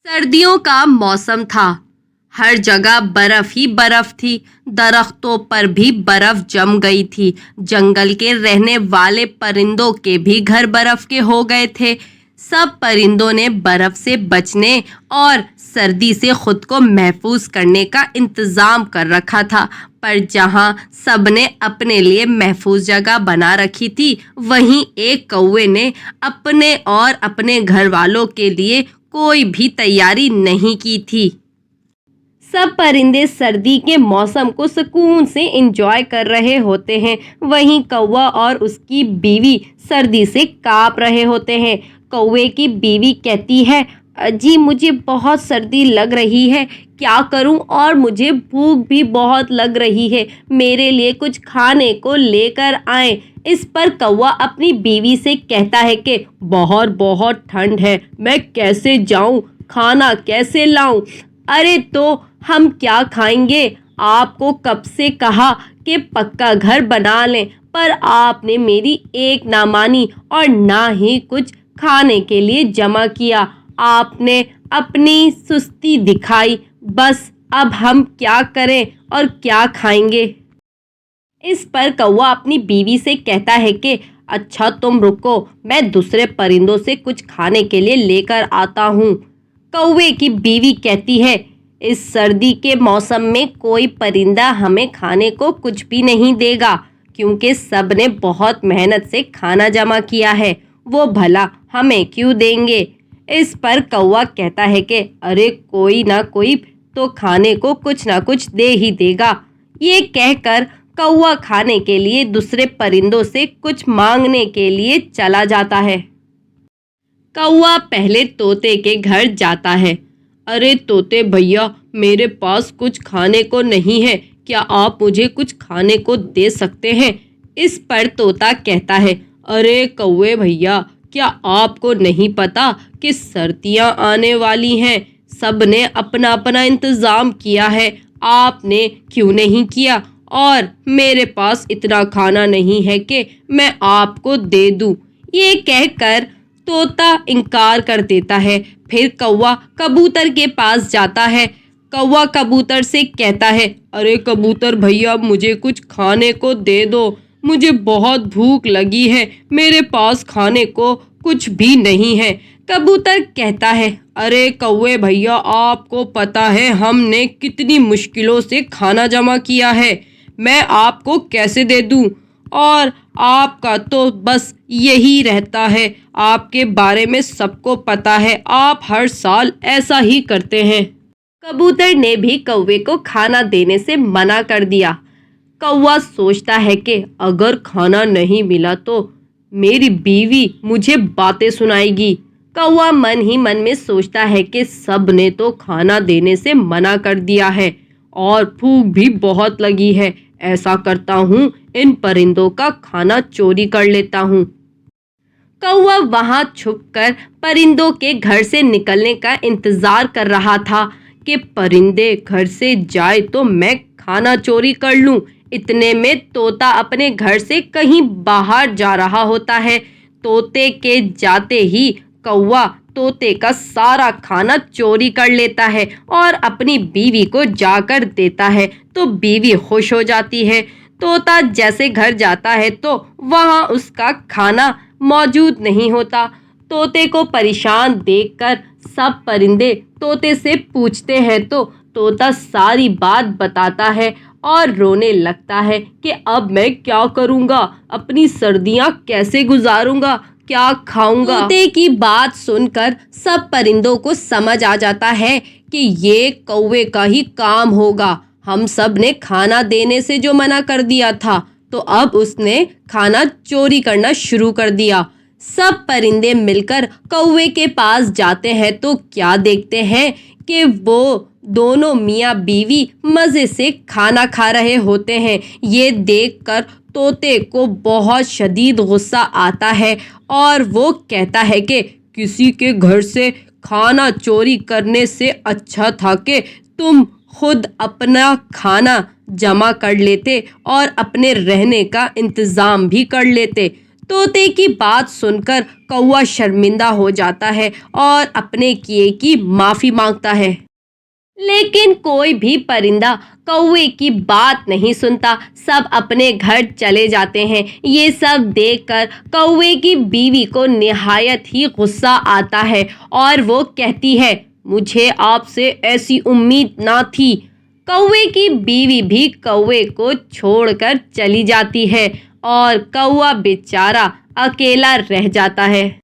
सर्दियों का मौसम था। हर जगह बर्फ ही बर्फ थी। दरख्तों पर भी बर्फ जम गई थी। जंगल के रहने वाले परिंदों के भी घर बर्फ के हो गए थे। सब परिंदों ने बर्फ से बचने और सर्दी से खुद को महफूज करने का इंतज़ाम कर रखा था। पर जहां सबने अपने लिए महफूज जगह बना रखी थी, वहीं एक कौवे ने अपने और अपने घर वालों के लिए कोई भी तैयारी नहीं की थी। सब परिंदे सर्दी के मौसम को सुकून से एंजॉय कर रहे होते हैं। वहीं कौवा और उसकी बीवी सर्दी से कांप रहे होते हैं। कौवे की बीवी कहती है, जी मुझे बहुत सर्दी लग रही है, क्या करूं, और मुझे भूख भी बहुत लग रही है, मेरे लिए कुछ खाने को लेकर आएं। इस पर कौवा अपनी बीवी से कहता है कि बहुत बहुत ठंड है, मैं कैसे जाऊं, खाना कैसे लाऊं। अरे तो हम क्या खाएंगे, आपको कब से कहा कि पक्का घर बना लें, पर आपने मेरी एक ना मानी और ना ही कुछ खाने के लिए जमा किया। आपने अपनी सुस्ती दिखाई। बस अब हम क्या करें और क्या खाएंगे। इस पर कौवा अपनी बीवी से कहता है कि अच्छा तुम रुको, मैं दूसरे परिंदों से कुछ खाने के लिए लेकर आता हूँ। कौवे की बीवी कहती है, इस सर्दी के मौसम में कोई परिंदा हमें खाने को कुछ भी नहीं देगा, क्योंकि सब ने बहुत मेहनत से खाना जमा किया है, वो भला हमें क्यों देंगे। इस पर कौवा कहता है कि अरे कोई ना कोई तो खाने को कुछ ना कुछ दे ही देगा। ये कहकर कौवा खाने के लिए दूसरे परिंदों से कुछ मांगने के लिए चला जाता है। कौवा पहले तोते के घर जाता है। अरे तोते भैया, मेरे पास कुछ खाने को नहीं है, क्या आप मुझे कुछ खाने को दे सकते हैं। इस पर तोता कहता है, अरे कौवे भैया, क्या आपको नहीं पता कि सर्दियां आने वाली हैं, सब ने अपना अपना इंतज़ाम किया है, आपने क्यों नहीं किया, और मेरे पास इतना खाना नहीं है कि मैं आपको दे दूं। ये कहकर तोता इनकार कर देता है। फिर कौवा कबूतर के पास जाता है। कौवा कबूतर से कहता है, अरे कबूतर भैया, मुझे कुछ खाने को दे दो, मुझे बहुत भूख लगी है, मेरे पास खाने को कुछ भी नहीं है। कबूतर कहता है, अरे कौवे भैया, आपको पता है हमने कितनी मुश्किलों से खाना जमा किया है, मैं आपको कैसे दे दूं, और आपका तो बस यही रहता है, आपके बारे में सबको पता है, आप हर साल ऐसा ही करते हैं। कबूतर ने भी कौवे को खाना देने से मना कर दिया। कौवा सोचता है कि अगर खाना नहीं मिला तो मेरी बीवी मुझे बातें सुनाएगी। कौवा मन ही मन में सोचता है कि सब ने तो खाना देने से मना कर दिया है और भूख भी बहुत लगी है, ऐसा करता हूँ, इन परिंदों का खाना चोरी कर लेता हूँ। कौवा वहां छुपकर परिंदों के घर से निकलने का इंतजार कर रहा था कि परिंदे घर से जाए तो मैं खाना चोरी कर लूं। इतने में तोता अपने घर से कहीं बाहर जा रहा होता है। तोते के जाते ही कौवा तोते का सारा खाना चोरी कर लेता है और अपनी बीवी को जाकर देता है, तो बीवी खुश हो जाती है। तोता जैसे घर जाता है तो वहां उसका खाना मौजूद नहीं होता। तोते को परेशान देखकर सब परिंदे तोते से पूछते हैं, तो तोता सारी बात बताता है और रोने लगता है कि अब मैं क्या करूँगा, अपनी सर्दियाँ कैसे गुजारूँगा, क्या खाऊंगा। तोते की बात सुनकर सब परिंदों को समझ आ जाता है कि ये कौवे का ही काम होगा। हम सब ने खाना देने से जो मना कर दिया था, तो अब उसने खाना चोरी करना शुरू कर दिया। सब परिंदे मिलकर कौवे के पास जाते हैं तो क्या देखते हैं कि वो दोनों मियाँ बीवी मज़े से खाना खा रहे होते हैं। ये देखकर तोते को बहुत शदीद गुस्सा आता है और वो कहता है कि किसी के घर से खाना चोरी करने से अच्छा था कि तुम खुद अपना खाना जमा कर लेते और अपने रहने का इंतज़ाम भी कर लेते। तोते की बात सुनकर कौवा शर्मिंदा हो जाता है और अपने किए की माफी मांगता है, लेकिन कोई भी परिंदा कौवे की बात नहीं सुनता। सब अपने घर चले जाते हैं। ये सब देखकर कौवे की बीवी को निहायत ही गुस्सा आता है और वो कहती है, मुझे आपसे ऐसी उम्मीद ना थी। कौवे की बीवी भी कौवे को छोड़कर चली जाती है और कौवा बेचारा अकेला रह जाता है।